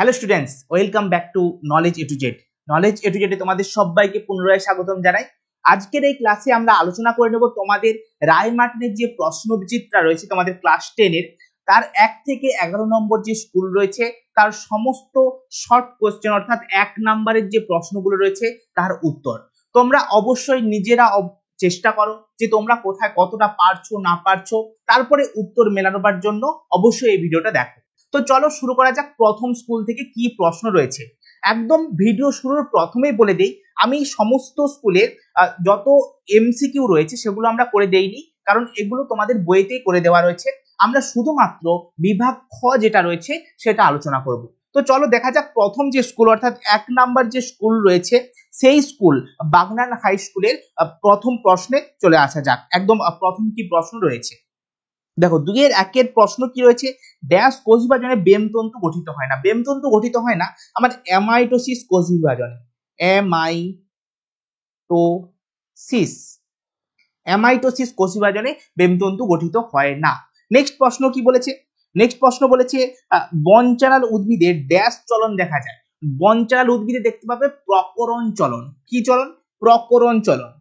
Hello students, welcome back to knowledge A to Z. Knowledge A to জেডে তোমাদের সবাইকে পুনরায় স্বাগতম জানাই। আজকের এই ক্লাসে আমরা আলোচনা করে নেব তোমাদের রায় মার্টিনের যে প্রশ্ন বিচিত্রা রয়েছে তোমাদের ক্লাস 10 এর, তার 1 থেকে 11 নম্বর যে স্কুল রয়েছে তার সমস্ত শর্ট কোশ্চেন অর্থাৎ 1 নম্বরের যে প্রশ্নগুলো রয়েছে তার উত্তর। তোমরা অবশ্যই নিজেরা চেষ্টা করো যে তোমরা কোথায় কতটা পারছো না পারছো, তারপরে উত্তর মেলানোর জন্য অবশ্যই এই ভিডিওটা দেখো। তো চলো শুরু করা যাক প্রথম স্কুল থেকে কি প্রশ্ন রয়েছে। একদম ভিডিও শুরুর প্রথমেই বলে দেই, আমি সমস্ত স্কুলের যত এমসিকিউ রয়েছে সেগুলো আমরা করে দেইনি, কারণ এগুলো তোমাদের বইতেই করে দেওয়া রয়েছে। আমরা শুধুমাত্র বিভাগ খ যেটা রয়েছে সেটা আলোচনা করব। তো চলো দেখা যাক প্রথম যে স্কুল অর্থাৎ 1 নাম্বার যে স্কুল রয়েছে সেই স্কুল বাগনান হাই স্কুলের প্রথম প্রশ্নে চলে আসা যাক। একদম প্রথম কি প্রশ্ন রয়েছে দেখো, 2-1 প্রশ্ন কি রয়েছে, ড্যাশ কোষ বিভাজনে বেমতন্তু গঠিত হয় না। বেমতন্তু গঠিত হয় না আমার অ্যামাইটোসিস কোষ বিভাজনে। অ্যামাইটোসিস কোষ বিভাজনে বেমতন্তু গঠিত হয় না। নেক্সট প্রশ্ন কি বলেছে, নেক্সট প্রশ্ন বলেছে বনচারাল উদ্ভিদে ড্যাশ চলন দেখা যায়। বনচারাল উদ্ভিদে দেখতে পাবে প্রকরণ চলন। কি চলন? প্রকরণ চলন।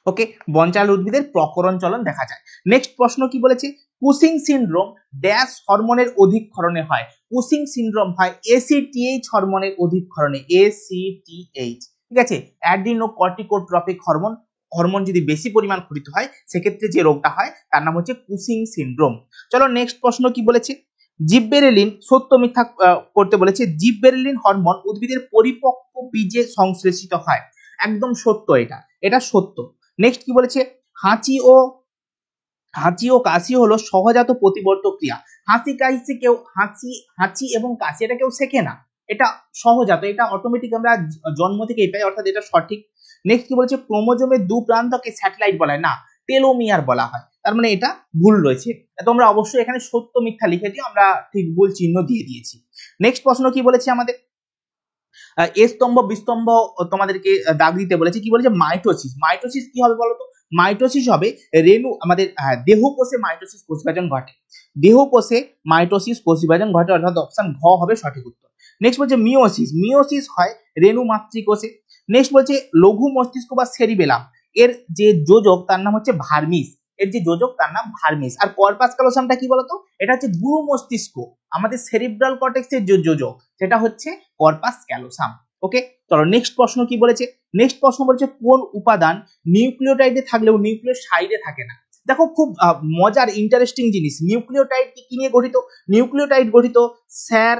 ওকে, বনচারাল উদ্ভিদের প্রকরণ চলন দেখা যায়। নেক্সট প্রশ্ন কি বলেছে, কুসিং সিনড্রোম ড্যাশ হরমোনের অধিক্ষরণে হয়। কুসিং সিনড্রোম হয় এসিটিএইচ হরমোনের অধিক্ষরণে। এসিটিএইচ, ঠিক আছে, অ্যাডিনোকর্টিকোট্রপিক হরমোন। হরমোন যদি বেশি পরিমাণ ক্ষরিত হয় সেক্ষেত্রে যে রোগটা হয় তার নাম হচ্ছে কুসিং সিনড্রোম। চলো নেক্সট প্রশ্ন কি বলেছে, জিববেরেলিন সত্য মিথ্যা করতে বলেছে। জিববেরেলিন হরমোন উদ্ভিদের পরিপক্ক বীজে সংশ্লেষিত হয়। একদম সত্য, এটা সত্য। নেক্সট কি বলেছে, হাঁচি ও কাশি হলো সহজাত প্রতিবর্তক ক্রিয়া। হাঁচি এবং কাশি এটা কেউ শেখে না, এটা সহজাত, এটা অটোমেটিক আমরা জন্ম থেকেই পাই, অর্থাৎ এটা সঠিক। নেক্সট কি বলেছে, ক্রোমোজোমের দু প্রান্তকে স্যাটেলাইট বলা হয় না, টেলোমিয়ার বলা হয়। তার মানে এটা ভুল রয়েছে। তোমরা অবশ্যই এখানে সত্য মিথ্যা লিখে দিও, আমরা ঠিক ভুল চিহ্ন দিয়ে দিয়েছি। নেক্সট প্রশ্ন কি বলেছে আমাদের, স্তম্ভ বিস্তম্ভ তোমাদেরকে দাগ দিতে বলেছে। কি বলেছে, মাইটোসিস। মাইটোসিস কি হবে বলতো, মাইটোসিস হবে রেণু আমাদের দেহকোষে মাইটোসিস কোষ বিভাজন ঘটে। দেহকোষে মাইটোসিস কোষ বিভাজন ঘটে, অর্থাৎ অপশন ঘ হবে সঠিক উত্তর। নেক্সট বলছে মিওসিস। মিওসিস হয় রেণু মাতৃকোষে। নেক্সট বলছে লঘু মস্তিষ্ক বা সেরিবেলাম এর যে যোজক তার নাম হচ্ছে ভার্মিস। এর যে যোজক তার নাম ভার্মিস। আর কর্পাস ক্যালোসামটা কি বলতো, এটা হচ্ছে গুরু মস্তিষ্ক, আমাদের সেরিব্রাল কর্টেক্সের যে যোজক সেটা হচ্ছে কর্পাস ক্যালোসাম। ওকে, চলো নেক্সট প্রশ্ন কি বলেছে, নেক্সট প্রশ্ন বলেছে কোন উপাদান নিউক্লিওটাইডে থাকলেও নিউক্লিওসাইডে থাকে না। দেখো খুব মজার ইন্টারেস্টিং জিনিস, নিউক্লিওটাইড কি নিয়ে গঠিত, নিউক্লিওটাইড গঠিত স্যার,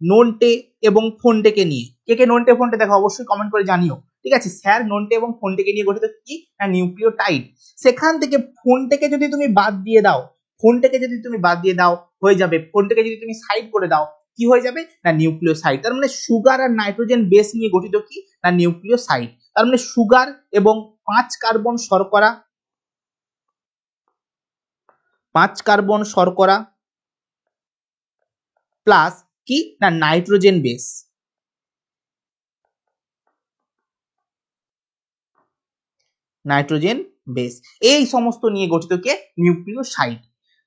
নন্টে এবং ফোনটেকে নিয়ে। কে নন্টে ফোনটে দেখো অবশ্যই কমেন্ট করে জানিও, ঠিক আছে। স্যার, নন্টে এবং ফোনটেকে নিয়ে গঠিত কি না নিউক্লিওটাইড। সেখান থেকে ফোনটেকে যদি তুমি বাদ দিয়ে দাও, হয়ে যাবে, ফোনটাকে যদি তুমি সাইড করে দাও কি হয়ে যাবে না নিউক্লিওসাইড। তার মানে সুগার আর নাইট্রোজেন বেস নিয়ে গঠিত কি না নিউক্লিওসাইড। তার মানে সুগার এবং 5 কার্বন শর্করা প্লাস কি না নাইট্রোজেন বেস। এই সমস্ত নিয়ে গঠিত কে নিউক্লিওসাইড।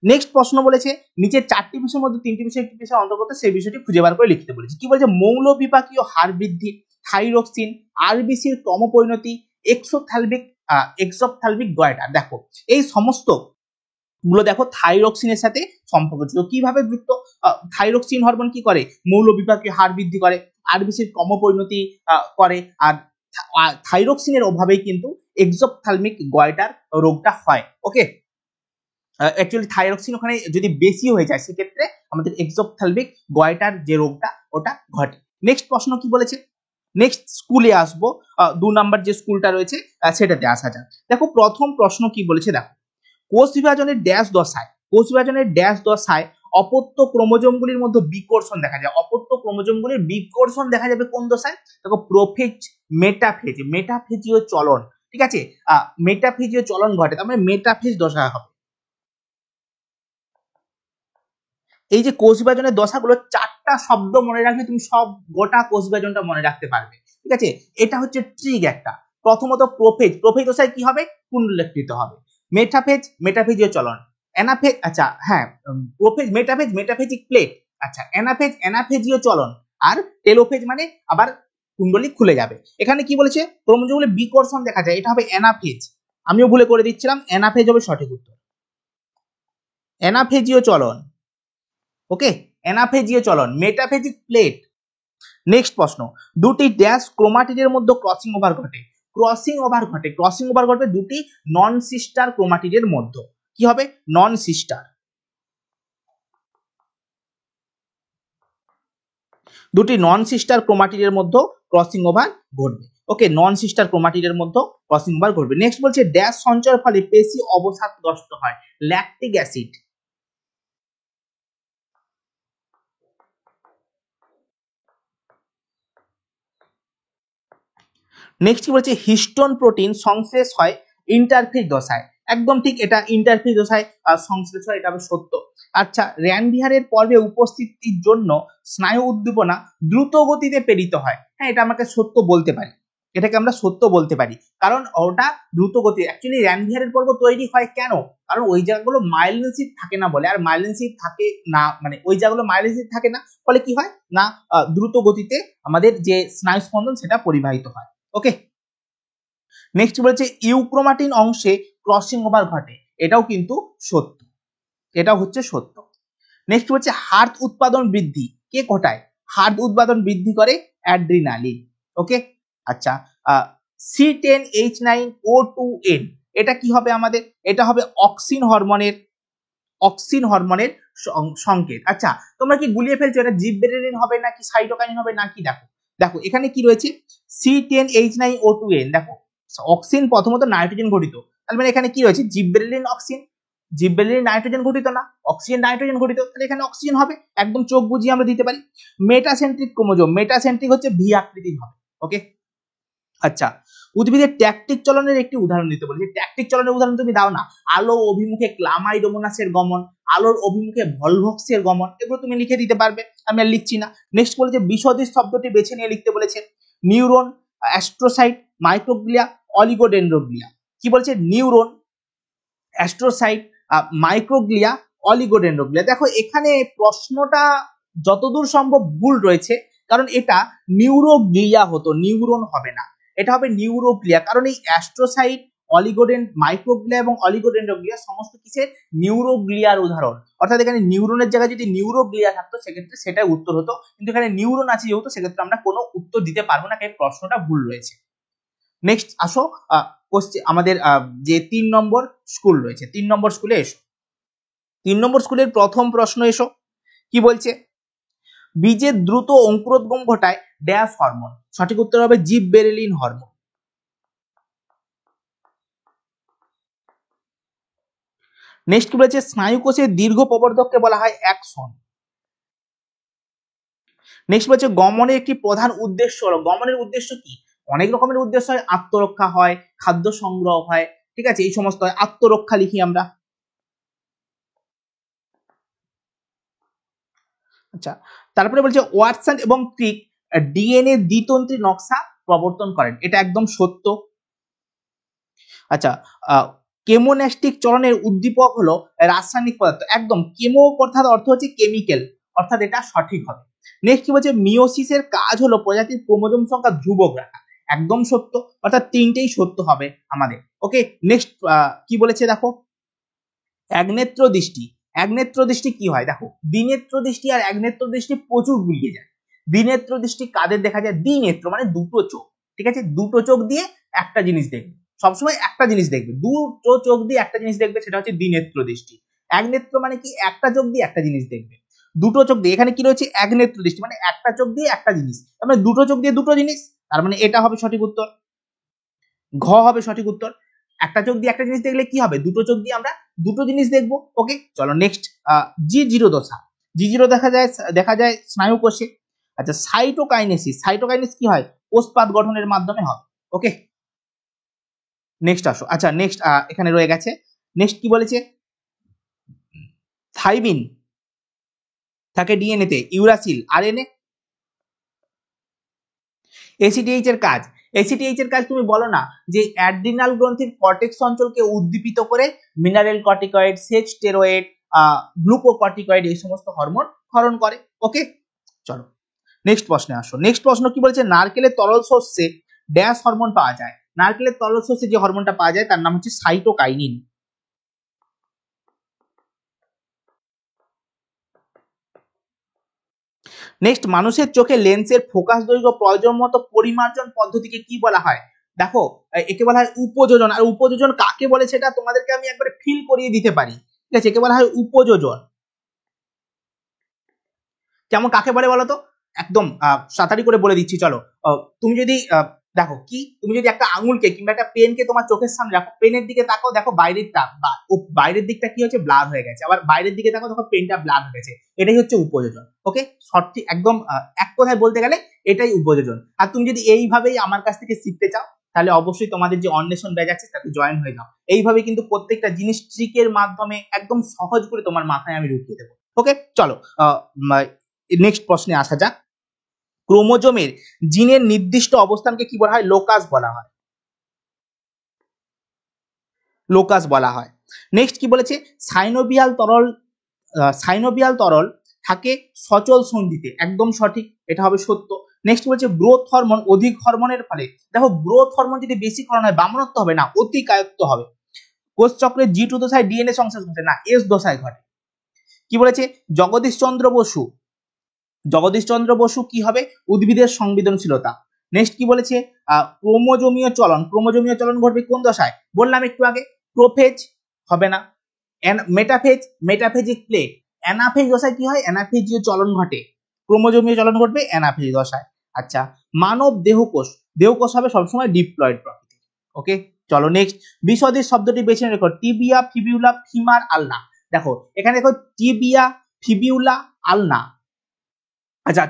নেক্সট প্রশ্ন বলেছে নিচে 4টি বিষয়ের মধ্যে 3টি বিষয় একটি বিষয় অন্তর্গত, সেই বিষয়টি খুঁজে বার করে লিখতে বলেছে। কি বলেছে, মৌল বিপাকীয় হার বৃদ্ধি, থাইরক্সিন, আরবিসির ক্রমপরিণতি, এক্সোপথ্যালমিক গয়টা। দেখো এই সমস্ত গুলো দেখো থাইরক্সিনের সাথে সম্পর্কযুক্ত। কিভাবে যুক্ত, থাইরক্সিন হরমোন কি করে, মৌল বিপাকীয় হার বৃদ্ধি করে, আরবিসির ক্রমপরিণতি করে, আর থাইরক্সিনের অভাবেই কিন্তু এক্সোপথ্যালমিক গয়টার রোগটা হয়। ওকে, অ্যাকচুয়ালি থাইরক্সিন ওখানে যদি বেশি হয়ে যায় সেক্ষেত্রে আমাদের এক্সোপথ্যালমিক গয়টার যে রোগটা ওটা ঘটে। নেক্সট প্রশ্ন কি বলেছে, নেক্সট স্কুলে আসবো, 2 নাম্বার যে স্কুলটা রয়েছে সেটাতে আসা যাক। দেখো প্রথম প্রশ্ন কি বলেছে, দেখো কোষ বিভাজনের ড্যাশ দশায় অপত্য ক্রোমোজোমগুলির মধ্যে বিকর্ষণ দেখা যায়। অপত্য ক্রোমোজোমগুলির বিকর্ষণ দেখা যাবে কোন দশায়, দেখো প্রোফেজ, মেটাফেজীয় চলন, ঠিক আছে, মেটাফেজীয় চলন ঘটে, তার মানে মেটাফেজ দশা হবে। এই যে কোষ বিভাজনের দশাগুলো 4টা শব্দ মনে রাখলে তুমি সব গোটা কোষ বিভাজনটা মনে রাখতে পারবে, ঠিক আছে। এটা হচ্ছে ট্রিক একটা। প্রথমত প্রোফেজ দশায় কি হবে, পুনরুল্লেখিত হবে। মেটাফেজীয় চলন, অ্যানাফেজ, আচ্ছা হ্যাঁ, প্রোফেজ, মেটাফেজ, মেটাফেজিক প্লেট। আচ্ছা অ্যানাফেজ, অ্যানাফেজীয় চলন। আর টেলোফেজ মানে আবার কুণ্ডলী খুলে যাবে। এখানে কি বলেছে, ক্রোমোজোমে বিকর্ষণ দেখা যায়, এটা হবে অ্যানাফেজ। আমিও ভুলে করে দিচ্ছিলাম, অ্যানাফেজ হবে সঠিক উত্তর, অ্যানাফেজীয় চলন। ওকে, অ্যানাফেজীয় চলন, মেটাফেজিক প্লেট। নেক্সট প্রশ্ন, দুটি ড্যাশ ক্রোমাটিডের মধ্যে ক্রসিং ওভার ঘটে। ক্রসিং ওভার ঘটে, ক্রসিং ওভার ঘটে দুটি নন সিস্টার ক্রোমাটিডের মধ্যে। কি হবে, নন সিস্টার। দুটি নন সিস্টার ক্রোমাটিডের মধ্যে ক্রসিং ওভার ঘটবে। ওকে, নন সিস্টার ক্রোমাটিডের মধ্যে ক্রসিং ওভার ঘটবে। নেক্সট বলছে ড্যাশ সঞ্চয়ের ফলে পেশি অবসাদগ্রস্ত হয়। Lactic acid. নেক্সট কি বলছে, হিস্টোন প্রোটিন সংশ্লেষ হয় ইন্টারফেজ দশায়। একদম ঠিক, এটা ইন্টারফেজ দশায় সংশ্লেষ হয়, এটা হবে সত্য। আচ্ছা, র্যানভিহারের পর্বে উপস্থিতির জন্য স্নায়ু উদ্দীপনা দ্রুত গতিতে প্রেরিত হয়। হ্যাঁ, এটা আমাকে সত্য বলতে পারি, এটাকে আমরা সত্য বলতে পারি, কারণ ওটা দ্রুত গতি। অ্যাকচুয়ালি র্যানভিহারের পর্ব তৈরি হয় কেন, কারণ ওই জায়গাগুলো মাইলিন সিট থাকে না বলে, আর মাইলিন সিট থাকে না মানে ওই জায়গাগুলো মাইলিন সিট থাকে না, ফলে কি হয় না দ্রুত গতিতে আমাদের যে স্নায়ু স্পন্দন সেটা পরিবাহিত হয়। ওকে, নেক্সট বলেছে ইউক্রোমাটিন অংশে ক্রসিং ওভার ঘটে, এটাও কিন্তু সত্য, এটাও হচ্ছে সত্য। নেক্সট হচ্ছে হার্ট উৎপাদন বৃদ্ধি কে ঘটায়, হার্ট উৎপাদন বৃদ্ধি করে অ্যাড্রিনালিন। ওকে, আচ্ছা C10H9O2N এটা কি হবে আমাদের, এটা হবে অক্সিন হরমোনের, অক্সিন হরমোনের সংকেত। আচ্ছা, তোমরা কি গুলিয়ে ফেলছো, এটা জিবরেলিন হবে নাকি সাইটোকাইনিন হবে নাকি, দেখো দেখো এখানে কি রয়েছে, C10H9O2N, দেখো অক্সিন প্রথমত নাইট্রোজেন ঘটিত, তার মানে এখানে কি রয়েছে, জিবরেলিন অক্সিন, জিবরেলিন নাইট্রোজেন ঘটিত না, অক্সিজেন নাইট্রোজেন ঘটিত, তাহলে এখানে অক্সিজেন হবে, একদম চোখ বুঝিয়ে আমরা দিতে পারি। মেটাসেন্ট্রিক ক্রোমোজোম, মেটাসেন্ট্রিক হচ্ছে ভি আকৃতির হবে। ওকে, আচ্ছা উদ্ভিদের ট্যাকটিক চলনের একটি উদাহরণ দিতে বলেছে, ট্যাকটিক চলনের উদাহরণ তুমি দাও না, আলো অভিমুখে ক্লামাইডোমোনাসের গমন, আলোর অভিমুখে ভলভক্সের গমন, এগুলো তুমি লিখে দিতে পারবে, আমি আর লিখছি না। নেক্সট বলেছে বিশদী শব্দটি বেছে নিয়ে লিখতে বলেছে, নিউরন, অ্যাস্ট্রোসাইট, মাইক্রোগ্লিয়া, অলিগোডেন্ড্রোগ্লিয়া। কি বলছে, নিউরন, অ্যাস্ট্রোসাইট, মাইক্রোগ্লিয়া, অলিগোডেন্ড্রোগ্লিয়া। দেখো এখানে প্রশ্নটা যতদূর সম্ভব ভুল রয়েছে, কারণ এটা নিউরোগ্লিয়া হতো, নিউরন হবে না, এটা হবে নিউরোগ্লিয়া, কারণ এই অ্যাস্ট্রোসাইট, মাইক্রোগ্লিয়া এবং অলিগোডেন্ড্রোগ্লিয়া সমস্ত কিসের, নিউরোগ্লিয়ার উদাহরণ। অর্থাৎ এখানে নিউরনের জায়গায় যদি নিউরোগ্লিয়া থাকতো সেক্ষেত্রে সেটাই উত্তর হতো, কিন্তু এখানে নিউরন আছে যেহেতু সেক্ষেত্রে আমরা কোনো উত্তর দিতে পারবো না, কারণ প্রশ্নটা ভুল রয়েছে। নেক্সট আসো আমাদের যে 3 নম্বর স্কুল রয়েছে, 3 নম্বর স্কুলে এসো। 3 নম্বর স্কুলের প্রথম প্রশ্ন এসো, কি বলছে, বীজের দ্রুত অঙ্কুরোদ্গম ঘটায় ড্যাশ হরমোন। সঠিক উত্তর হবে জিববেরেলিন হরমোন। নেক্সট কি বলেছে, স্নায়ুকোষের দীর্ঘ প্রবর্ধককে বলা হয় অ্যাক্সন। নেক্সট বলছে গমনের একটি প্রধান উদ্দেশ্য হলো, গমনের উদ্দেশ্য কি, অনেক রকমের উদ্দেশ্য হয়, আত্মরক্ষা হয়, খাদ্য সংগ্রহ হয়, ঠিক আছে, এই সমস্ত হয়, আত্মরক্ষা লিখি আমরা। আচ্ছা, তারপরে বলছে ওয়াটসন এবং ক্রিক ডিএনএ দ্বিতন্ত্রী নকশা প্রবর্তন করেন, এটা একদম সত্য। আচ্ছা, কেমোন্যাস্টিক চলনের উদ্দীপক হলো রাসায়নিক পদার্থ, একদম, কেমো অর্থাৎ অর্থ হচ্ছে কেমিক্যাল, অর্থাৎ এটা সঠিক হবে। নেক্সট কি বলছে, মিওসিসের কাজ হলো প্রজাতির ক্রোমোজোম সংখ্যা ধ্রুবক রাখা, একদম সত্য, অর্থাৎ তিনটেই সত্য হবে আমাদের। ওকে, নেক্সট কি বলেছে দেখো, একনেত্র দৃষ্টি, একনেত্র দৃষ্টি কি হয়, দেখো দ্বিনেত্র দৃষ্টি আর একনেত্র দৃষ্টি প্রচুর গুলিয়ে যায়। দ্বিনেত্র দৃষ্টি কাদের দেখা যায়, দ্বিনেত্র মানে দুটো চোখ, ঠিক আছে, দুটো চোখ দিয়ে একটা জিনিস দেখবে, সবসময় একটা জিনিস দেখবে, দুটো চোখ দিয়ে একটা জিনিস দেখবে, সেটা হচ্ছে দ্বিনেত্র দৃষ্টি। একনেত্র মানে কি, একটা চোখ দিয়ে একটা জিনিস দেখবে, দুটো চোখ দিয়ে, এখানে কি রয়েছে, একনেত্র দৃষ্টি মানে একটা চোখ দিয়ে একটা জিনিস, তার মানে দুটো চোখ দিয়ে দুটো জিনিস, তার মানে এটা হবে সঠিক উত্তর, ঘ হবে সঠিক উত্তর। একটা চোখ দিয়ে একটা জিনিস দেখলে কি হবে, দুটো চোখ দিয়ে আমরা দুটো জিনিস দেখবো। ওকে, চলো নেক্সট, জি0 দশা, জি0 দেখা যায় স্নায়ু কোষে। আচ্ছা, সাইটোকাইনেসিস, সাইটোকাইনেসিস কি হয়, কোষপাত গঠনের মাধ্যমে হবে। ওকে, নেক্সট আসো। আচ্ছা নেক্সট এখানে রয়ে গেছে, নেক্সট কি বলেছে, থাইমিন থাকে ডিএনএ তে, ইউরাসিল আরএনএ। এসিডিএইচ এর কাজ, এসিটিএইচ এর কাজ তুমি বলো না যে অ্যাড্রিনাল গ্রন্থির কর্টেক্স অঞ্চলকে উদ্দীপিত করে mineral corticoid, sex steroid, glucocorticoid এই সমস্ত হরমোন ক্ষরণ করে। ওকে, চলো নেক্সট প্রশ্নে আসো। নেক্সট প্রশ্ন কি বলেছে, নারকেলের তরল শস্যে ড্যাশ হরমোন পাওয়া যায়। নারকেলের তরল শস্যে যে হরমোনটা পাওয়া যায় তার নাম হচ্ছে সাইটোকাইনিন। নেক্সট, মানুষের চোখে লেন্সের ফোকাস দৈর্ঘ্য প্রয়োজন মতো পরিমার্জন পদ্ধতিকে কি বলা হয়? দেখো, একে বলা হয় উপযোজন। আর উপযোজন কাকে বলে সেটা তোমাদেরকে আমি একবারে ফিল করিয়ে দিতে পারি। ঠিক আছে, একে বলা হয় উপযোজন। কেমন কাকে বলে বলো তো? একদম তাড়াতাড়ি করে বলে দিচ্ছি, চলো। তুমি যদি দেখো কি, তুমি যদি একটা আঙুলকে কিংবা একটা পেনকে তোমার চোখের সামনে রাখো, পেনের দিকে তাকাও, দেখো বাইরেরটা বাইরের দিকটা কি হচ্ছে, ব্লার হয়ে গেছে। আবার বাইরের দিকে তাকাও, দেখো পেনটা ব্লার হয়ে গেছে। এটাই হচ্ছে উপযোজন। ওকে, সঠিক একদম এক কথায় বলতে গেলে এটাই উপযোজন। আর তুমি যদি এইভাবেই আমার কাছ থেকে শিখতে চাও তাহলে অবশ্যই তোমাদের যে অন্বেষণ ব্যাচ আছে তাতে জয়েন হয়ে যাও। এইভাবে কিন্তু প্রত্যেকটা জিনিস ট্রিকের মাধ্যমে একদম সহজ করে তোমার মাথায় আমি ঢুকিয়ে দেবো। ওকে, চলো নেক্সট প্রশ্নে আসা যাক। ক্রোমোজোমের জিনের নির্দিষ্ট অবস্থানকে কি বলা হয়? লোকাস বলা হয়। লোকাস বলা হয়। নেক্সট কি বলেছে, সাইনোভিয়াল তরল থাকে সচল সন্ধিতে। একদম সঠিক, এটা হবে সত্য। নেক্সট বলছে গ্রোথ হরমোন অধিক হরমোনের ফলে। দেখো, গ্রোথ হরমোন যদি বেশি ক্ষরণ হয় বামনত্ব হবে না, অতিকায়ত্ব হবে। কোষ চক্রের G2 দশায় ডিএনএ সংশ্লেষ ঘটে না, S দশায় ঘটে। কি বলেছে, জগদীশচন্দ্র বসু কি হবে? উদ্ভিদের সংবেদনশীলতা। নেক্সট কি বলেছে, ক্রোমোজোমীয় চলন ঘটবে কোন দশায়? বললাম একটু আগে, প্রোফেজ হবে না, মেটাফেজিক প্লেট। অ্যানাফেজ দশায় কি হয়? অ্যানাফেজীয় চলন ঘটে। ক্রোমোজোমীয় চলন ঘটবে অ্যানাফেজ দশায়। আচ্ছা, মানব দেহকোষ হবে সবসময় ডিপ্লয়েড প্রকৃতির। ওকে, চলো নেক্সট। বিশদের শব্দটি বেছে রেখো, টিবিয়া, ফিবিউলা, ফিমার, আলনা। দেখো এখানে দেখো টিবিয়া, ফিবিউলা, আলনা। আচ্ছা,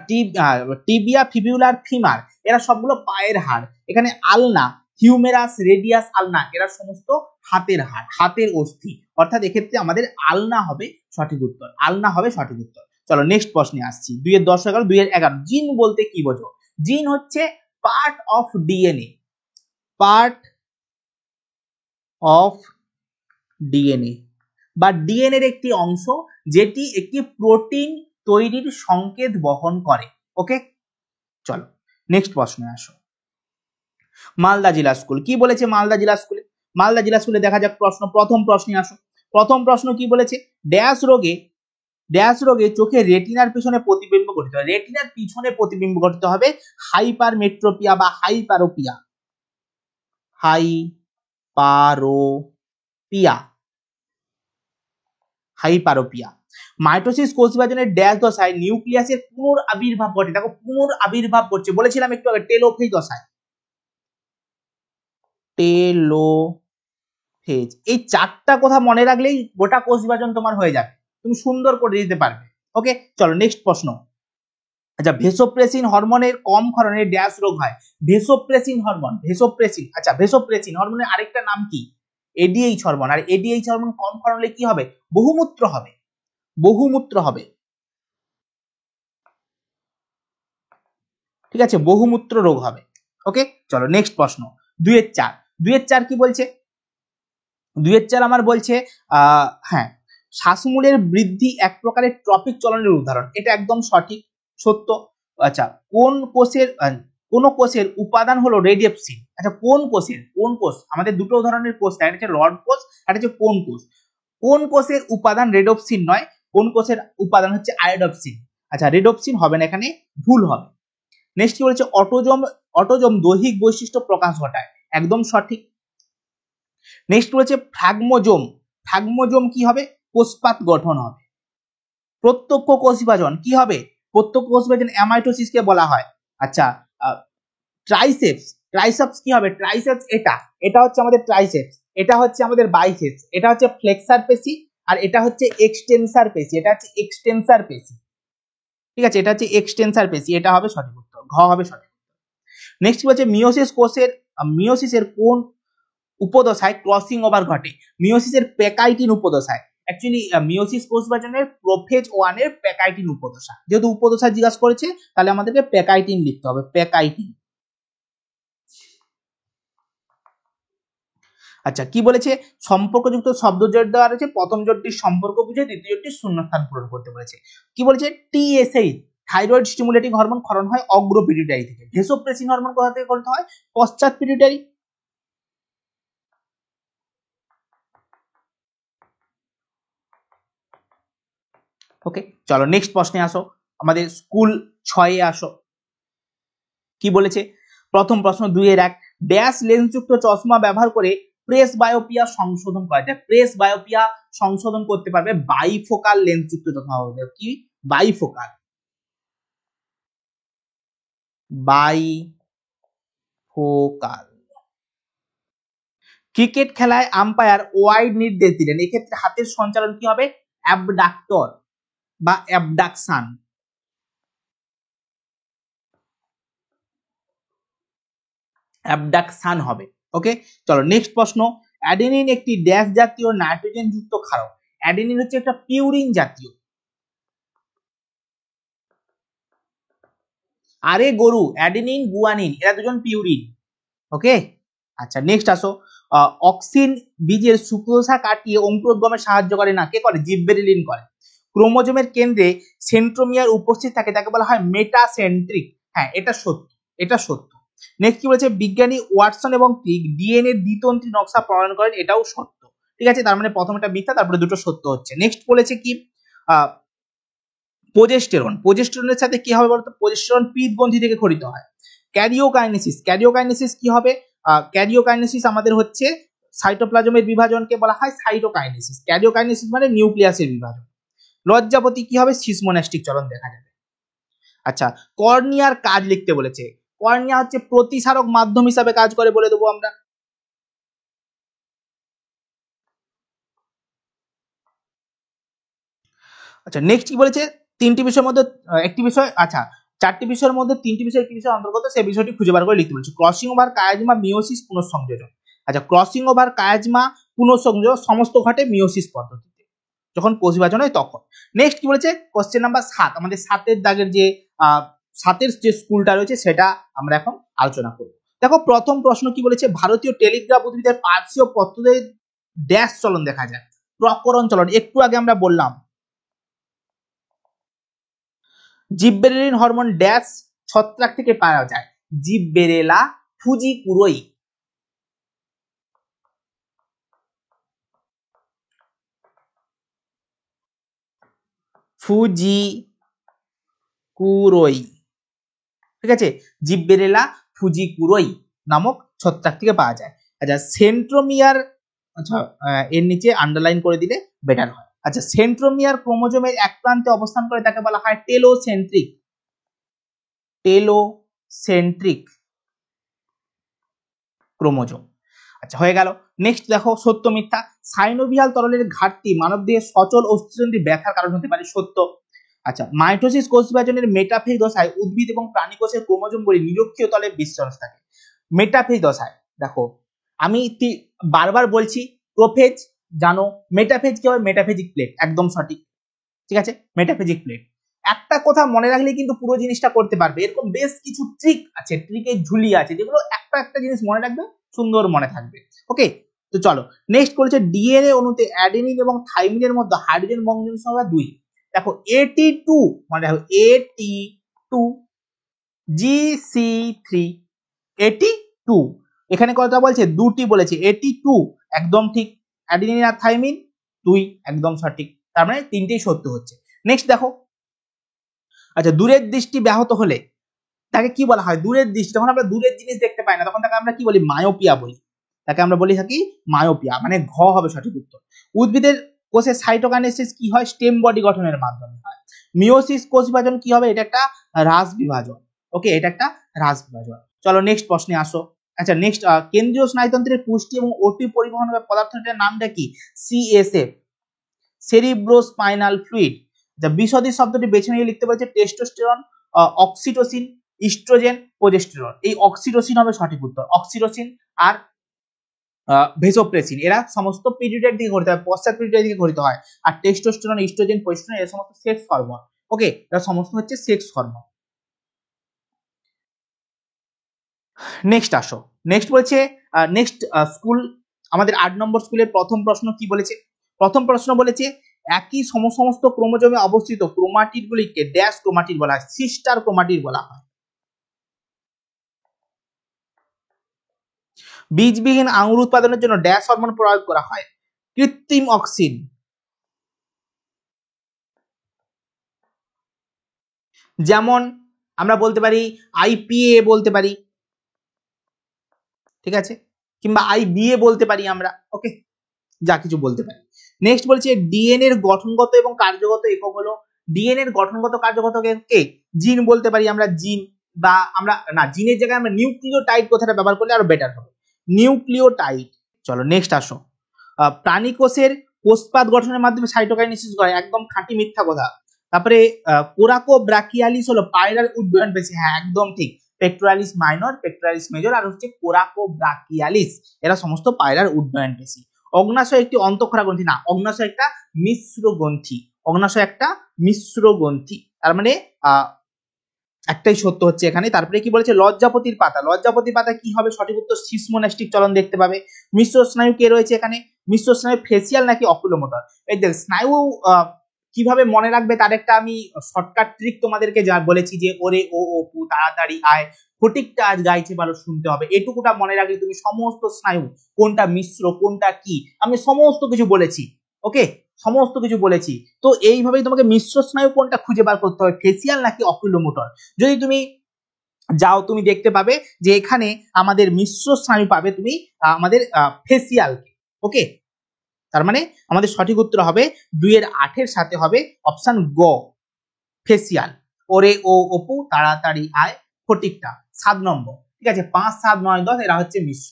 টিবিয়া, ফিবিউলার, ফিমার এরা সবগুলো পায়ের হাড়। এখানে আলনা, হিউমেরাস, রেডিয়াস, আলনা এরা সমস্ত হাতের হাড়, হাতের অস্থি। অর্থাৎ এক্ষেত্রে আমাদের আলনা হবে সঠিক উত্তর, আলনা হবে সঠিক উত্তর। চলো নেক্সট প্রশ্নে আসছি। 2-10 11 2-11 জিন বলতে কি বোঝো? জিন হচ্ছে part of DNA, part of DNA বা ডিএনএ এর একটি অংশ যেটি একটি প্রোটিন তৈরির সংকেত বহন করে। ওকে, চলো নেক্সট প্রশ্নে আসো। মালদা জেলা স্কুল কি বলেছে? মালদা জেলা স্কুলে দেখা যাক প্রশ্ন। প্রথম প্রশ্নে আসো। প্রথম প্রশ্ন কি বলেছে, ড্যাশ রোগে চোখে রেটিনার পিছনে প্রতিবিম্ব গঠিত হয়। রেটিনার পিছনে প্রতিবিম্ব গঠিত হবে হাইপারমেট্রোপিয়া বা হাইপারোপিয়া। হাইপারোপিয়া। মাইটোসিস কোষ বিভাজনের ড্যাশ দশায় নিউক্লিয়াসের পুনরাবির্ভাব ঘটে। দেখো পুনরাবির্ভাব করছে, বলেছিলাম একটু আগে, টেলোফেজ দশায়। টেলোফেজ। এই চারটা কথা মনে রাখলেই গোটা কোষ বিভাজন তোমার হয়ে যাবে, তুমি সুন্দর করে দিতে পারবে। ওকে, চলো নেক্সট প্রশ্ন। আচ্ছা, ভেসোপ্রেসিন হরমোনের কম ক্ষরণে ড্যাশ রোগ হয়। ভেসোপ্রেসিন আচ্ছা ভেসোপ্রেসিন হরমোনের আরেকটা নাম কি? ADH hormone. আর এডিএইচ হরমোন কম ক্ষরণ হলে কি হবে? বহুমূত্র হবে। ঠিক আছে, বহুমূত্র রোগ হবে। ওকে, চলো নেক্সট প্রশ্ন। 2-4 কি বলছে? 2-4 আমার বলছে হ্যাঁ, শ্বাসমূলের বৃদ্ধি এক প্রকারের ট্রপিক চলনের উদাহরণ। এটা একদম সঠিক, সত্য। আচ্ছা, কোন কোষের উপাদান হলো রেডিপসিন। আচ্ছা, কোন কোষ? আমাদের দুটো ধরনের কোষ, একটা হচ্ছে রড কোষ আর একটা হচ্ছে কোন কোষ। কোন কোষের উপাদান রেডোপসিন নয়, কোন কোষের উপাদান হচ্ছে আয়োডপসিন। আচ্ছা, রেডোপসিন হবে না, এখানে ভুল হবে। নেক্সট কি বলেছে, অটোজম দৈহিক বৈশিষ্ট্য প্রকাশ ঘটায়। একদম সঠিক। নেক্সট বলেছে ফ্রাগমোজোম কি হবে? কোষপাত গঠন হবে। প্রত্যক্ষ কোষ বিভাজন কি হবে? প্রত্যক্ষ কোষ বিভাজন অ্যামাইটোসিসকে বলা হয়। আচ্ছা, ট্রাইসেপস কি হবে? ট্রাইসেপস এটা হচ্ছে আমাদের ট্রাইসেপস, এটা হচ্ছে আমাদের বাইসেপস, এটা হচ্ছে ফ্লেক্সার পেশি, আর এটা হচ্ছে এক্সটেনসার পেশি। ঠিক আছে, এটা হচ্ছে এক্সটেনসার পেশি। এটা হবে সঠিক উত্তর, ঘ হবে সঠিক। নেক্সট বলছে মিওসিসের কোন উপদশায় ক্রসিং ওভার ঘটে? মিওসিসের প্যাকাইটিন উপদশায়। অ্যাকচুয়ালি মিওসিস কোষ বিভাজনের প্রোফেজ 1 এর প্যাকাইটিন উপদশা। যেহেতু উপদশা জিজ্ঞাসা করেছে তাহলে আমাদেরকে প্যাকাইটিন লিখতে হবে, প্যাকাইটিন। আচ্ছা কি বলেছে, সম্পর্কযুক্ত শব্দ জোট দেওয়া রয়েছে, প্রথম জোটটির সম্পর্ক বুঝে দ্বিতীয় জোটটির শূন্যস্থান পূরণ করতে বলেছে। কি বলেছে, টিএসএইচ থাইরয়েড স্টিমুলেটিং হরমোন ক্ষরণ হয় অগ্র পিটুইটারি থেকে। ভেসোপ্রেসিন হরমোন কোথা থেকে করতে হয়, পশ্চাৎ পিটুইটারি। ওকে চলো নেক্সট প্রশ্নে আসো, আমাদের স্কুল 6 এ আসো। কি বলেছে, প্রথম প্রশ্ন 2-1, ড্যাশ লেন্সযুক্ত চশমা ব্যবহার করে প্রেস বায়োপিয়া সংশোধন করা যায়। প্রেস বায়োপিয়া সংশোধন করতে পারবে বাইফোকাল লেন্সযুক্ত চশমা ব্যবহার। কি বাইফোকাল, বাইফোকাল। ক্রিকেট খেলায় আম্পায়ার ওয়াইড নির্দেশ দিলেন, এক্ষেত্রে হাতের সঞ্চালন কি হবে, অ্যাবডাক্টর বা অ্যাবডাকশন। অ্যাবডাকশন হবে। ওকে চলো নেক্সট প্রশ্ন, অ্যাডেনিন একটি ড্যাশ জাতীয় নাইট্রোজেন যুক্ত ক্ষারক। অ্যাডেনিন হচ্ছে একটা পিউরিন জাতীয়, আরে গরু, অ্যাডেনিন গুয়ানিন এরা দুজন পিউরিন। ওকে আচ্ছা নেক্সট আসো, অক্সিন বীজের সুক্রোসা কাটিয়ে অঙ্কুরোদ্গমে সাহায্য করে না, কে করে, জিববেরেলিন করে। ক্রোমোজোমের কেন্দ্রে সেন্ট্রোমিয়ার উপস্থিত থাকে, তাকে বলা হয় মেটাসেন্ট্রিক। হ্যাঁ এটা সত্য, এটা সত্য। নেক্সট কি বলেছে, বিজ্ঞানী ওয়াটসন এবং ক্রিক ডিএনএ দ্বিতন্ত্রী নকশা প্রণয়ন করেন, এটাও সত্য। ঠিক আছে, তার মানে প্রথমটা মিথ্যা, তারপরে দুটো সত্য হচ্ছে। নেক্সট বলেছে কি, প্রোজেস্টেরন, প্রোজেস্টেরনের সাথে কি হবে বলতো, প্রোজেস্টেরন পিত্তগ্রন্থি থেকে ক্ষরিত হয়। ক্যারিওকাইনেসিস, ক্যারিওকাইনেসিস কি হবে, ক্যারিওকাইনেসিস আমাদের হচ্ছে সাইটোপ্লাজমের বিভাজনকে বলা হয় সাইটোকাইনেসিস। ক্যারিওকাইনেসিস মানে নিউক্লিয়াসের বিভাজন। লজ্জাপতি কি হবে, সিসমোনাস্টিক চলন দেখা যাবে। আচ্ছা কর্নিয়ার কাজ লিখতে বলেছে, কর্নিয়া হচ্ছে প্রতিসারক মাধ্যম হিসাবে কাজ করে বলে দেবো আমরা। আচ্ছা নেক্সট কি বলেছে, তিনটি বিষয়ের মধ্যে একটি বিষয়, আচ্ছা চারটি বিষয়ের মধ্যে তিনটি বিষয় একটি বিষয় অন্তর্গত, সেই বিষয়টি খুঁজে বার করে লিখতে বলেছে। ক্রসিং ওভার কায়াজমা মিওসিস পুনঃসংযোজন। আচ্ছা ক্রসিং ওভার কায়াজমা পুনঃসংযোজন সমস্ত ঘটে মিওসিস পদ্ধতিতে, যখন কোষ বিভাজন হয় তখন। নেক্সট কি বলেছে, কোশ্চেন নাম্বার 7, আমাদের 7-এর দাগের যে 7-এর যে স্কুলটা রয়েছে সেটা আমরা এখন আলোচনা করব। দেখো প্রথম প্রশ্ন কি বলেছে, ভারতীয় টেলিগ্রাফ উদ্ভিদের পার্শ্বীয় পত্রদের ড্যাশ চলন দেখা যায়, প্রকরণ চলন। একটু আগে আমরা বললাম জিববেরেলিন হরমোন ড্যাশ ছত্রাক থেকে পাওয়া যায়, জিববেরেলা ফুজিকুরোই। ফুজিকুরোই, ঠিক আছে, জিববেরেলা ফুজিকুরোই নামক ছত্রাক থেকে পাওয়া যায়। আচ্ছা সেন্ট্রোমিয়ার, আচ্ছা এর নিচে আন্ডারলাইন করে দিলে বেটার হয়। আচ্ছা সেন্ট্রোমিয়ার ক্রোমোজোমের এক প্রান্তে অবস্থান করে, তাকে বলা হয় টেলোসেন্ট্রিক, টেলোসেন্ট্রিক ক্রোমোজোম। আচ্ছা হয়ে গেল। নেক্সট দেখো সত্য মিথ্যা, সাইনোভিয়াল তরলের ঘাটতি মানবদেহে সচল অস্থিতন্ত্রী ব্যথার কারণ হতে পারে, সত্য। আচ্ছা মাইটোসিস কোষ বিভাজনের মেটাফেজ দশায় উদ্ভিদ এবং প্রাণী কোষের ক্রোমোজোমগুলি নিরক্ষীয় তলে বিস্তৃত থাকে। মেটাফেজ দশায় দেখো আমি বারবার বলছি, প্রোফেজ জানো, মেটাফেজ কি হবে, মেটাফেজিক প্লেট, একদম সঠিক। ঠিক আছে মেটাফেজিক প্লেট, একটা কথা মনে রাখলে কিন্তু পুরো জিনিসটা করতে পারবে। এরকম বেশ কিছু ট্রিক আছে, ট্রিকের ঝুলি আছে, যেগুলো একটা একটা জিনিস মনে রাখবে, সুন্দর মনে থাকবে। ওকে তো চলো নেক্সট বলেছে, ডিএনএ অণুতে অ্যাডেনিন এবং থাইমিনের মধ্যে হাইড্রোজেন বন্ধন সংখ্যা 2। দেখো AT2 মানে দেখো AT2 GC3 AT2, এখানে কথা বলছে দুটি বলেছে, AT2 একদম ঠিক, অ্যাডেনিন আর থাইমিন 2 একদম সঠিক, তার মানে তিনটেই সত্য হচ্ছে। নেক্সট দেখো, আচ্ছা দূরের দৃষ্টি ব্যাহত হলে তাকে কি বলা হয়, দূরের দৃষ্টি, যখন আমরা দূরের জিনিস দেখতে পাই না তখন তাকে আমরা কি বলি, মায়োপিয়া বলি, তাকে আমরা বলি থাকি মায়োপিয়া, মানে ঘ হবে সঠিক উত্তর। উদ্ভিদের কোষে সাইটোকাইনেসিস কি হয়, স্টেম বডি গঠনের মাধ্যমে হয়। মিওসিস কোষ বিভাজন কি হবে, এটা একটা হ্রাস বিভাজন। ওকে এটা একটা হ্রাস বিভাজন। চলো নেক্সট প্রশ্নে আসো। আচ্ছা নেক্সট, কেন্দ্রীয় স্নায়ুতন্ত্রের পুষ্টি এবং ওটি পরিবহন পদার্থটার নামটা কি, CSF, সেরিব্রোস্পাইনাল ফ্লুইড। যা বিশদী শব্দটি বেছে নিয়ে লিখতে বলছে, টেস্টোস্টেরন, অক্সিটোসিন, ইস্ট্রোজেন, প্রোজেস্টেরন। এই অক্সিটোসিন হবে সঠিক উত্তর, অক্সিটোসিন আর ভেসোপ্রেসিন এরা সমস্ত পিরিয়ডের দিকে ঘটিত হয়, পশ্চাৎ পিরিয়ডের দিকে ঘটিত হয়। আর টেস্টোস্টেরন, ইস্ট্রোজেন, প্রোজেস্টেরন এরা সমস্ত সেক্স হরমোন। ওকে এরা সমস্ত হচ্ছে সেক্স হরমোন। নেক্সট আসো, নেক্সট বলছে, নেক্সট স্কুল আমাদের 8 নম্বর স্কুলের প্রথম প্রশ্ন কি বলেছে? প্রথম প্রশ্ন বলেছে একই সমস্ত ক্রোমোজোমে অবস্থিত ক্রোমাটিড গুলিকে ড্যাশ ক্রোমাটিড বলা হয়, সিস্টার ক্রোমাটিড বলা হয়। বীজবিহীন আঙ্গুর উৎপাদনের জন্য ড্যাশ হরমোন প্রয়োগ করা হয়, কৃত্রিম অক্সিন। যেমন আমরা বলতে পারি আইপিএ বলতে পারি, ঠিক আছে, কিংবা আইবিএ বলতে পারি আমরা, ওকে, যা কিছু বলতে পারি। নেক্সট বলছে ডিএনএ এর গঠনগত এবং কার্যগত একক হলো, ডিএনএ এর গঠনগত কার্যগত কে জিন বলতে পারি আমরা, জিন, বা আমরা না জিনের জায়গায় আমরা নিউক্লিওটাইড কথাটা ব্যবহার করলে আরো বেটার হবে, নিউক্লিওটাইড। চলো নেক্সট আসো, প্রাণী কোষের কোষপাত গঠনের মাধ্যমে সাইটোকাইনেসিস হয়, একদম খাঁটি মিথ্যা কথা। তারপরে কোরাকো ব্রাকিয়ালিস হলো পায়রার উদ্ভয়ন পেশি, হ্যাঁ একদম ঠিক, পেক্টোরালিস মাইনর, পেক্টোরালিস মেজর আর হচ্ছে কোরাকো ব্রাকিয়ালিস, এরা সমস্ত পায়রার উদ্ভয়ন পেশি। অগ্নাশয় একটি অন্তঃক্ষরা গ্রন্থি, না অগ্নাশয় একটা মিশ্র গ্রন্থি, অগ্নাশয় একটা মিশ্র গ্রন্থি, তার মানে একটাই সত্য হচ্ছে এখানে। তারপরে কি বলেছে লজ্জাপতির পাতা, লজ্জাপতির পাতা কি হবে সঠিক উত্তর সিসমোনাস্টিক চলন দেখতে পাবে। মিশ্র স্নায়ু কে রয়েছে এখানে, মিশ্র স্নায়ু ফেসিয়াল নাকি অকুলোমোটর। এই দেখ স্নায়ু কিভাবে মনে রাখবে তার একটা আমি শর্টকাট ট্রিক তোমাদেরকে যা বলেছি যে ওরে ও অপু তাড়াতাড়ি আয় ফটিকটা আজ গাইছে ভালো শুনতে হবে, এটুকুটা মনে রাখলে তুমি সমস্ত স্নায়ু কোনটা মিশ্র কোনটা কি আমি সমস্ত কিছু বলেছি, ওকে, সমস্ত কিছু বলেছি। তো এইভাবেই তোমাকে মিশ্র স্নায়ু কোনটা খুঁজে বার করতে হবে, ফেসিয়াল নাকি অকুলোমোটর। যদি তুমি যাও তুমি দেখতে পাবে যে এখানে আমাদের মিশ্র স্নায়ু পাবে তুমি আমাদের ফেসিয়ালকে, ওকে, তার মানে আমাদের সঠিক উত্তর হবে 2-8 এর সাথে হবে অপশন গ, ফেসিয়াল। ওরে ও অপু তাড়াতাড়ি আয় ফটিকটা 7 নম্বর, ঠিক আছে, 5, 7, 9, 10 এরা হচ্ছে মিশ্র,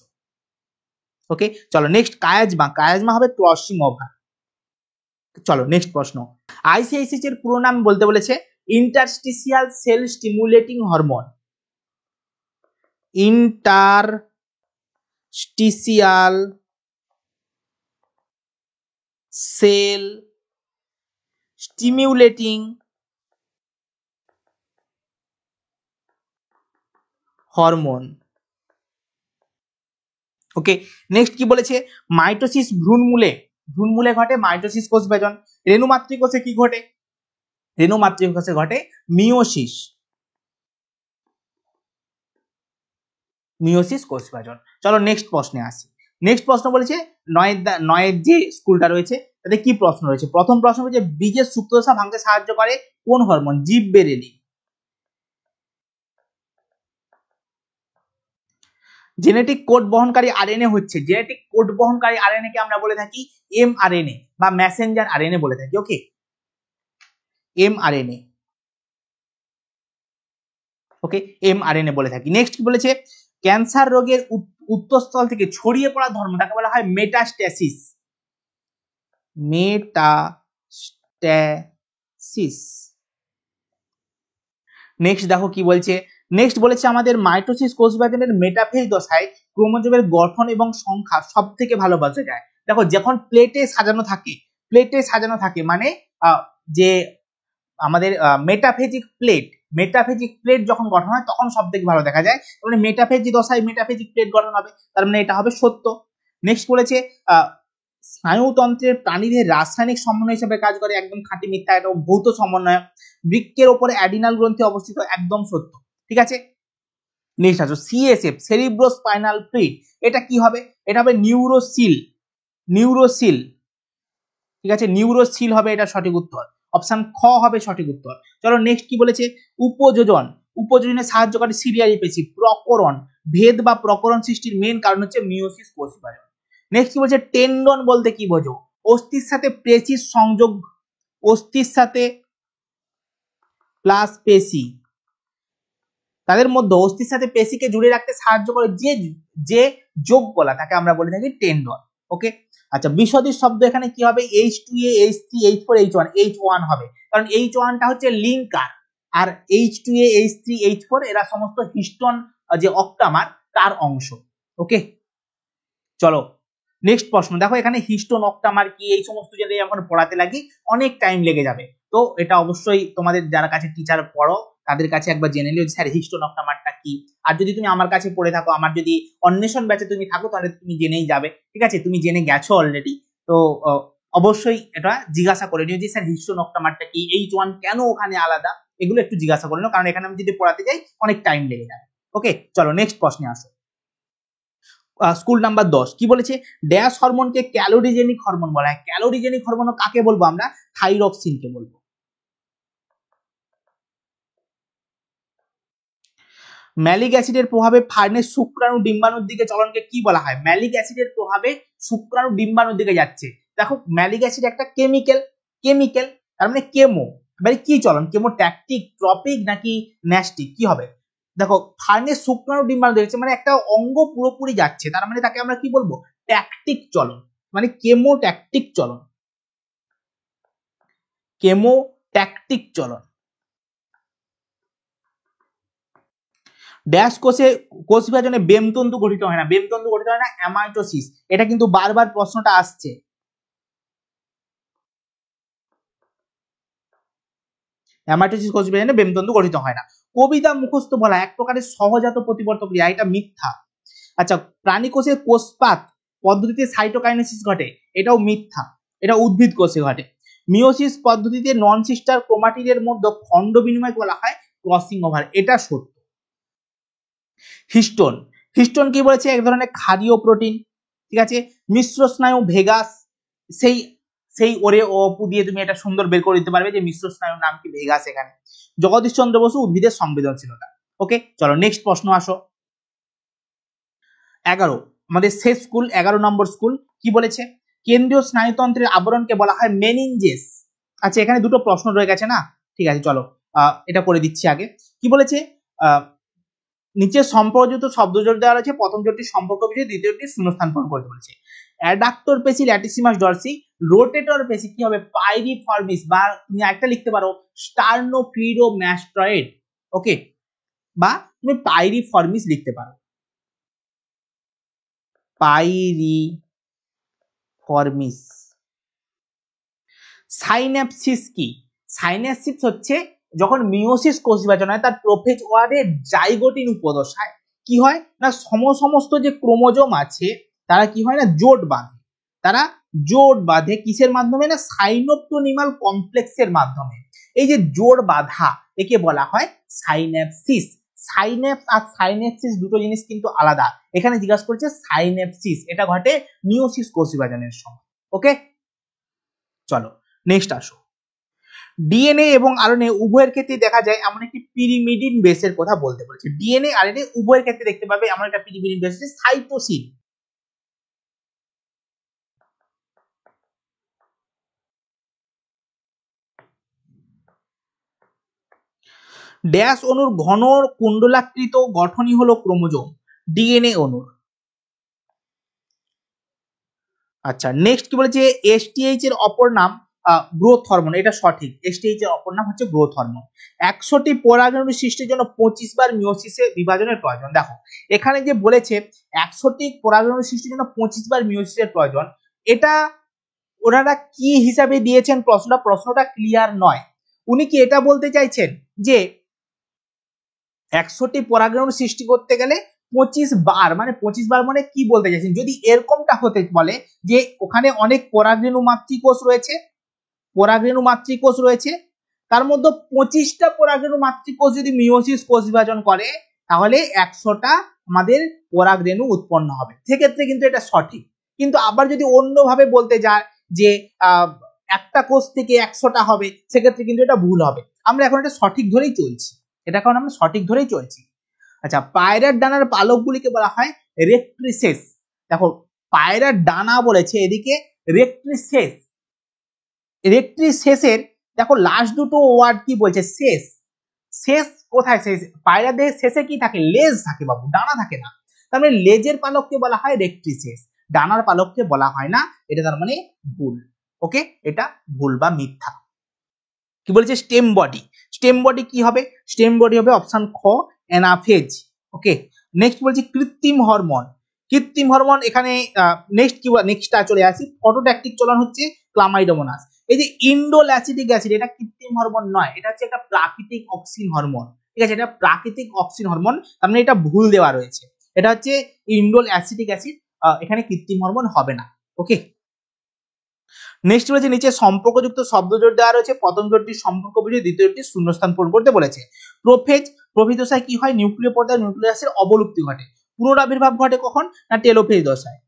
ওকে। চলো নেক্সট কায়াজমা, কায়াজমা হবে ক্রসিং ওভার। চলো নেক্সট প্রশ্ন, আইসিআইসিএইচ এর পুরো নাম বলতে বলেছে interstitial cell stimulating hormone, interstitial cell stimulating hormone, okay. Next কি বলেছে মাইটোসিস ভ্রূণমূলে, ভ্রূণমূলে ঘটে মাইটোসিস কোষ বিভাজন, রেণু মাতৃকোষে কি ঘটে, রেণু মাতৃকোষে ঘটে মিওসিস, মিওসিস কোষ বিভাজন। চলো নেক্সট প্রশ্নে আসি, নেক্সট প্রশ্ন বলেছে নয়ের যে স্কুলটা রয়েছে তাতে কি প্রশ্ন রয়েছে, প্রথম প্রশ্ন হচ্ছে বীজের সুপ্তদশা ভাঙতে সাহায্য করে কোন হরমোন, জিববেরেলিন। জেনেটিক কোড বহনকারী আরএনএ হচ্ছে, জেনেটিক কোড বহনকারী আরএনএ কে আমরা বলে থাকি এমআরএনএ বা মেসেঞ্জার আরএনএ বলে থাকি, ওকে, এমআরএনএ, ওকে, এমআরএনএ বলে থাকি। নেক্সট কি বলেছে ক্যান্সার রোগের উৎসস্থল থেকে ছড়িয়ে পড়া ধর্ম তাকে বলা হয় মেটাস্ট্যাসিস, মেটাস্ট্যাসিস। নেক্সট দেখো কি বলছে, নেক্সট বলেছে আমাদের মাইটোসিস কোষ বিভাজনের মেটাফেজ দশায় ক্রোমোজোমের গঠন এবং সংখ্যা সব থেকে ভালো বোঝা যায়। দেখো যখন প্লেটে সাজানো থাকে, প্লেটে সাজানো থাকে মানে যে আমাদের মেটাফেজিক প্লেট, মেটাফেজিক প্লেট যখন গঠন হয় তখন সব থেকে ভালো দেখা যায়, মানে মেটাফেজি দশায় মেটাফেজিক প্লেট গঠন হবে, তার মানে এটা হবে সত্য। নেক্সট বলেছে স্নায়ুতন্ত্রের প্রাণীদের রাসায়নিক সমন্বয় হিসেবে কাজ করে, একদম খাঁটি মিথ্যা, এটা ভৌত সমন্বয়। বৃক্কের উপরে অ্যাডিনাল গ্রন্থি অবস্থিত, একদম সত্য, ঠিক আছে। নেক্সট আসো সিএসএফ, সেরিব্রোস্পাইনাল ফ্লুইড, এটা কি হবে, এটা হবে নিউরোসিল, নিউরোসিল, ঠিক আছে, নিউরোসিল হবে এটা সঠিক উত্তর, অপশন খ হবে সঠিক উত্তর। চলো নেক্সট কি বলেছে উপযোজন, উপযোজনে সাহায্যকারী সিরিয়ালি পেশি, প্রকরণ, ভেদ বা প্রকরণ সৃষ্টির মেইন কারণ হচ্ছে মিওসিস কোষ বিভাজন। নেক্সট কি বলছে টেন্ডন বলতে কি বোঝো, অস্থির সাথে পেশির সংযোগ, অস্থির সাথে প্লাস পেশি, তাদের মধ্যে অস্থির সাথে পেশিকে জুড়ে রাখতে সাহায্য করে যে যোগ বলা তাকে আমরা বলে থাকি টেন্ডন, ওকে। আচ্ছা বিশদী শব্দ এখানে কি হবে H2A H3 H4 H1, H1 হবে কারণ H1 টা হচ্ছে লিঙ্কার আর H2A H3 H4 এরা সমস্ত হিস্টোন যে অক্টামার তার অংশ, ওকে। চলো নেক্সট প্রশ্ন দেখো এখানে হিস্টোন অক্টামার কি এই সমস্ত যদি এখন পড়াতে লাগি অনেক টাইম লেগে যাবে, তো এটা অবশ্যই তোমাদের যারা কাছে টিচার পড়ো তাদের কাছে একবার জেনে নিও স্যার হিস্টোন অফ নাম্বারটা কি। আর যদি তুমি আমার কাছে পড়ে থাকো, আমার যদি অন্বেষণ ব্যাচে তুমি থাকো, তাহলে তুমি জেনেই যাবে, ঠিক আছে, তুমি জেনে গেছো অলরেডি। তো অবশ্যই এটা জিজ্ঞাসা করে নিও যে স্যার হিস্টোন অফ নাম্বারটা কি, H1 কেন ওখানে আলাদা, এগুলো একটু জিজ্ঞাসা করে নিও, কারণ এখানে আমি যদি পড়াতে যাই অনেক টাইম লেগে যাবে। ওকে, চলো নেক্সট প্রশ্নে আসো। স্কুল নাম্বার 10 কি বলেছে, ড্যাশ হরমোনকে ক্যালোরিজেনিক হরমোন বলা হয়। ক্যালোরিজেনিক হরমোন কাকে বলবো আমরা, থাইরক্সিনকে বলবো। ম্যালিক অ্যাসিডের প্রভাবে ফার্নের শুক্রাণু ডিম্বাণুর দিকে চলনকে কি বলা হয়, ম্যালিক অ্যাসিডের প্রভাবে শুক্রাণু ডিম্বাণুর দিকে যাচ্ছে। দেখো ম্যালিক অ্যাসিড একটা কেমিক্যাল তার মানে কেমো, এবারে কি চলন, কেমোট্যাকটিক, ট্রপিক নাকি ন্যাস্টিক, কি হবে। দেখো ফার্নের শুক্রাণু ডিম্বাণু দেখছে মানে একটা অঙ্গ পুরোপুরি যাচ্ছে, তার মানে তাকে আমরা কি বলবো, ট্যাকটিক চলন, মানে কেমোট্যাকটিক চলন, কেমোট্যাকটিক চলন। ড্যাশ কোষ বিভাজনে বেমতন্তু গঠিত হয় না, বেমতন্তু গঠিত হয় না, অ্যামাইটোসিস। এটা কিন্তু বারবার প্রশ্নটা আসছে। অ্যামাইটোসিস কোষ বিভাজনে বেমতন্তু গঠিত হয় না। কবিতা মুখস্থ বলা এক প্রকারের সহজাত প্রতিবর্তক ক্রিয়া, এটা মিথ্যা। আচ্ছা, প্রাণী কোষের কোষপাত পদ্ধতিতে সাইটোকাইনেসিস ঘটে, এটাও মিথ্যা, এটা উদ্ভিদ কোষে ঘটে। মিওসিস পদ্ধতিতে নন সিস্টার ক্রোমাটিডের মধ্যে খন্ড বিনিময় বলা হয় ক্রসিং ওভার, এটা সত্য। হিস্টোন কি বলেছে, এক ধরনের ক্ষারীয় প্রোটিন, ঠিক আছে। মিশ্র স্নায়ু ভেগাস, সেই সেই ওরে অপু দিয়ে তুমি এটা সুন্দর বের করে দিতে পারবে যে মিশ্র স্নায়ুর নাম কি, ভেগাস। এখানে জগদীশ চন্দ্র বসু, উদ্ভিদের সংবেদনশীলতা। ওকে, চলো নেক্সট প্রশ্ন আসো। 11 আমাদের শেষ স্কুল, 11 নম্বর স্কুল কি বলেছে, কেন্দ্রীয় স্নায়ুতন্ত্রের আবরণকে বলা হয় মেনিনজেস। আচ্ছা, এখানে দুটো প্রশ্ন রয়ে গেছে না, ঠিক আছে, চলো এটা করে দিচ্ছি আগে। কি বলেছে, নিচে সম্পর্কিত শব্দ জোড় দেওয়া রয়েছে, প্রথম জোড়টি সম্পর্ক বিষয়, দ্বিতীয়টি শূন্যস্থান পূরণ করতে বলেছে। অ্যাডাক্টর পেশি ল্যাটিসিমাস ডরসি, রোটেটর পেশি কি হবে, পাইরিফর্মিস, বা তুমি একটা লিখতে পারো স্টার্নোফ্লিরোমাস্টয়েড, ওকে, বা তুমি পাইরিফর্মিস লিখতে পারো, পাইরিফর্মিস। সাইন্যাপসিস কি, সাইন্যাপসিস হচ্ছে যখন মিওসিস কোষ বিভাজন হয় তার প্রোফেজ ওয়ার্ডে জাইগোটিন উপদশায় কি হয় না, সমস্ত যে ক্রোমোজোম আছে তারা কি হয় না, জোট বাঁধে কিসের মাধ্যমে না, সাইনোপ্টোনিমাল কমপ্লেক্সের মাধ্যমে। এই যে জোড় বাঁধা, একে বলা হয় সাইন্যাপসিস। সাইন্যাপস আর সাইন্যাপসিস দুটো জিনিস কিন্তু আলাদা। এখানে জিজ্ঞাসা করছে সাইন্যাপসিস, এটা ঘটে মিওসিস কোষ বিভাজনের সময়। ওকে, চলো নেক্সট আসো। ডিএনএ এবং আরএনএ উভয়ের ক্ষেত্রে দেখা যায় এমন একটি পিরিমিডিন বেসের কথা বলতে বলেছে। ডিএনএ আরএনএ উভয়ের ক্ষেত্রে দেখতে পাবে এমন একটা পিরিমিডিন বেস, সাইটোসিন। ড্যাশ অণুর ঘন কুণ্ডলাকৃত গঠনই হলো ক্রোমোজোম, ডিএনএ অণুর। আচ্ছা, নেক্সট কি বলেছে, এসটিএইচ এর অপর নাম গ্রোথ হরমোন, এটা সঠিক, এসটিএইচ এর অপর নাম হচ্ছে গ্রোথ হরমোন। 100টি পরাগরেণু সৃষ্টির জন্য 25 বার মিওসিসে বিভাজনের প্রয়োজন। দেখো এখানে যে বলেছে 100টি পরাগরেণু সৃষ্টির জন্য 25 বার মিওসিসের প্রয়োজন, এটা ওনারা কি হিসাবে দিয়েছেন প্রশ্নটা ক্লিয়ার নয়। উনি কি এটা বলতে চাইছেন যে 100টি পরাগরেণু সৃষ্টি করতে গেলে 25 বার, মানে 25 বার মানে কি বলতে চাইছেন, যদি এরকমটা হতে বলে যে ওখানে অনেক পরাগরেণু মাতৃকোষ রয়েছে, তার মধ্যে 25টা পরাগরেণু মাতৃকোষ যদি মিওসিস কোষ বিভাজন করে তাহলে 100টা আমাদের পরাগরেণু উৎপন্ন হবে, সেক্ষেত্রে কিন্তু এটা সঠিক। কিন্তু আবার যদি অন্যভাবে বলতে যায় যে একটা কোষ থেকে 100টা হবে, সেক্ষেত্রে কিন্তু এটা ভুল হবে। আমরা এখন এটা সঠিক ধরেই চলছি, আচ্ছা, পায়রার ডানার পালকগুলিকে বলা হয় রেক্ট্রিসেস। দেখো পায়রার ডানা বলেছে, এদিকে রেক্ট্রিসেসের দেখো লাস্ট দুটো ওয়ার্ড কি বলছে, শেষ কোথায়, শেষ পায়রা দেহের শেষে কি থাকে, লেজ থাকে বাবু, ডানা থাকে না। তার মানে লেজের পালককে বলা হয় রেক্ট্রিসেস, ডানার পালককে বলা হয় না, এটা তার মানে ভুল। ওকে, এটা ভুল বা মিথ্যা। কি বলেছে, স্টেম বডি কি হবে, স্টেম বডি হবে অপশন খ, অ্যানাফেজ। ওকে, নেক্সট বলছি কৃত্রিম হরমোন। এখানে নেক্সটটা চলে আসি, ফটোট্যাকটিক চলন হচ্ছে ক্লামাইডোমোনাস। এই যে ইন্ডোল অ্যাসিটিক অ্যাসিড, এটা কৃত্রিম হরমোন নয়, এটা হচ্ছে একটা প্রাকৃতিক অক্সিন হরমোন। ঠিক আছে, এটা প্রাকৃতিক অক্সিন হরমোন, তার মানে এটা ভুল দেওয়া রয়েছে। এটা হচ্ছে ইন্ডোল অ্যাসিটিক অ্যাসিড, এখানে কৃত্রিম হরমোন হবে না। ওকে, নেক্সট বলেছে নিচে সম্পর্কযুক্ত শব্দজোড় দেওয়া রয়েছে, প্রথম জোড়টি সম্পর্ক বুঝিয়ে দ্বিতীয় জোড়টি শূন্যস্থান পূরণ করতে বলেছে। প্রোফেজ, প্রোফেজ দশায় কি হয়? নিউক্লিয় পর্দায় নিউক্লিয়াসের অবলুপ্তি ঘটে। পুনরাবির্ভাব ঘটে কখন? না টেলোফেজ দশায়।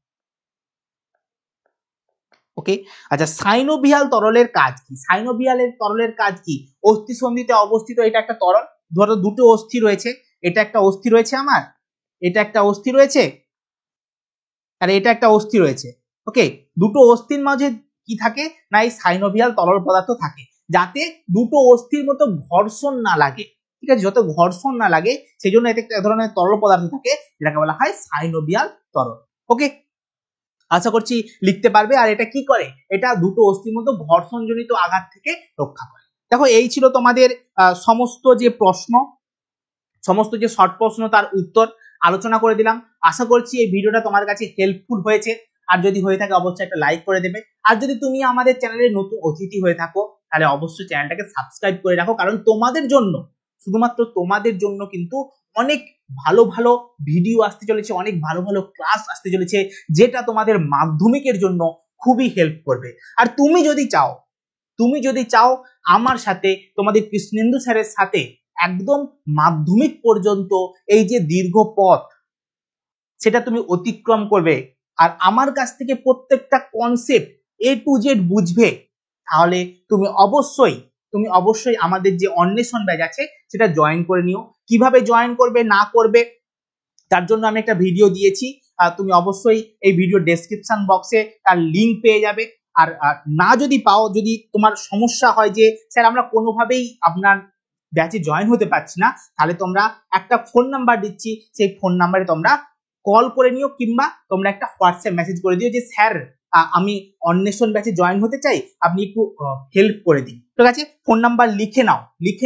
ওকে, আচ্ছা সাইনোভিয়াল তরলের কাজ কি? সাইনোভিয়ালের তরলের কাজ কি? অস্থি সন্ধিতে অবস্থিত এটা একটা তরল, ধরো দুটো অস্থি রয়েছে, এটা একটা অস্থি রয়েছে আমার, এটা একটা অস্থি রয়েছে, আর এটা একটা অস্থি রয়েছে। ওকে, দুটো অস্থির মাঝে কি থাকে? না এই সাইনোভিয়াল তরল পদার্থ থাকে, যাতে দুটো অস্থির মতো ঘর্ষণ না লাগে। ঠিক আছে, যত ঘর্ষণ না লাগে সেই জন্য এতে এক ধরনের তরল পদার্থ থাকে, যেটাকে বলা হয় সাইনোভিয়াল তরল। ওকে, আশা করছি লিখতে পারবে। আর এটা কি করে? এটা দুটো অস্থির মধ্যে ঘর্ষণজনিত আঘাত থেকে রক্ষা করে। দেখো এই ছিল তোমাদের সমস্ত যে প্রশ্ন, সমস্ত যে শর্ট প্রশ্ন তার উত্তর আলোচনা করে দিলাম। আশা করছি এই ভিডিওটা তোমার কাছে হেল্পফুল হয়েছে, আর যদি হয়ে থাকে অবশ্যই একটা লাইক করে দেবে। আর যদি তুমি আমাদের চ্যানেলের নতুন অতিথি হয়ে থাকো তাহলে অবশ্যই চ্যানেলটাকে সাবস্ক্রাইব করে রাখো, কারণ তোমাদের জন্য, শুধুমাত্র তোমাদের জন্য কিন্তু অনেক ভালো ভালো ভিডিও আসতে চলেছে, অনেক ভালো ভালো ক্লাস আসতে চলেছে, যেটা তোমাদের মাধ্যমিকের জন্য খুবই হেল্প করবে। আর তুমি যদি চাও আমার সাথে, তোমাদের কৃষ্ণেন্দু স্যারের সাথে একদম মাধ্যমিক পর্যন্ত এই যে দীর্ঘ পথ সেটা তুমি অতিক্রম করবে, আর আমার কাছ থেকে প্রত্যেকটা কনসেপ্ট A to Z বুঝবে, তাহলে তুমি অবশ্যই আমাদের যে অন্বেষণ ব্যাচ আছে সেটা জয়েন করে নিও। কিভাবে জয়েন করবে না করবে তার জন্য আমি একটা ভিডিও দিয়েছি, তুমি অবশ্যই এই ভিডিও ডেসক্রিপশন বক্সে তার লিংক পেয়ে যাবে। আর না যদি পাও, যদি তোমার সমস্যা হয় যে স্যার আমরা কোনোভাবেই আপনার ব্যাচে জয়েন হতে পারছি না, তাহলে তোমরা একটা ফোন নাম্বার দিচ্ছি, সেই ফোন নাম্বারে তোমরা কল করে নিও, কিংবা তোমরা একটা হোয়াটসঅ্যাপ মেসেজ করে দিও যে স্যার আমি অন্বেষণ ব্যাচে জয়েন হতে চাই, আপনি একটু হেল্প করে দিন। ঠিক আছে, ফোন নাম্বার লিখে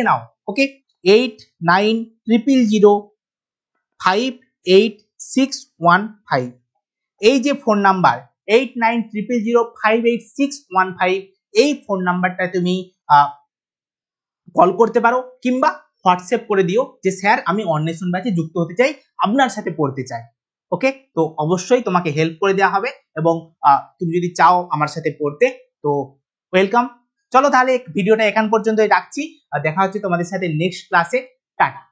নাও। ওকে, 8900058615। এই যে ফোন নাম্বার 8900058615, এই ফোন নাম্বারটা তুমি কল করতে পারো, কিংবা হোয়াটসঅ্যাপ করে দিও যে স্যার আমি অন্বেষণ ব্যাচে যুক্ত হতে চাই, আপনার সাথে পড়তে চাই। ওকে, তো অবশ্যই তোমাকে হেল্প করে দেওয়া হবে, এবং তুমি যদি চাও আমার সাথে পড়তে তো ওয়েলকাম। চলো তাহলে ভিডিওটা এখান পর্যন্তই রাখছি, দেখা হচ্ছে তোমাদের সাথে নেক্সট ক্লাসে। টাটা।